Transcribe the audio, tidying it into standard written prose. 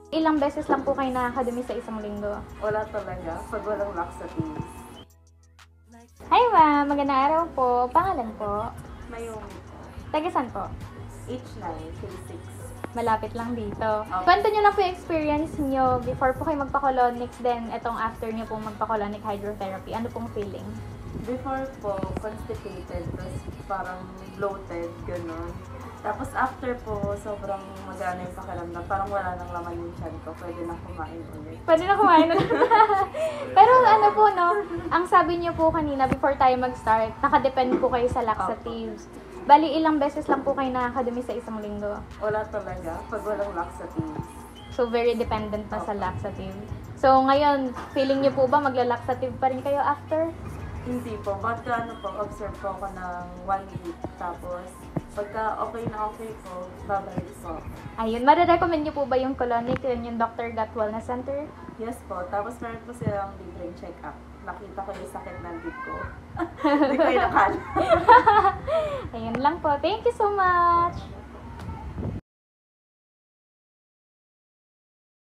Ilang beses lang po kayo nakakadumi sa isang linggo? Wala talaga, pag walang laxatives. Hi ma'am, magandang araw po. Pangalan po? Mayumi po. Taga saan po? H9, K6. Malapit lang dito. Okay. Kwento nyo lang po yung experience nyo before po kayo magpa-colonics, then etong after nyo po magpa-colonic hydrotherapy. Ano pong feeling? Before po, constipated, tapos parang bloated, gano'n. Tapos after po, sobrang magana yung pakiramdam. Parang wala nang laman yung tiyan ko. Pwede na kumain ulit. Pwede na kumain ulit. Pero ano po, no, ang sabi niyo po kanina, before tayo mag-start, nakadepend po kayo sa laxatives. Bali, ilang beses lang po kayo nakakadumi sa isang linggo? Wala talaga, pag walang laxatives. So, very dependent pa sa laxative. So, ngayon, feeling niyo po ba magla-laxative pa rin kayo after? Hindi po. Pagka ano po, observe po ako ng 1 week. Tapos, pagka okay na okay po, babalik po. Ayun, marirecommend niyo po ba yung colonic, yung Dr. Gat Wellness Center? Yes po. Tapos meron po silang libreng check-up. Nakita ko yung sakit ng dip ko. Hindi ko inakala. Ayun lang po. Thank you so much!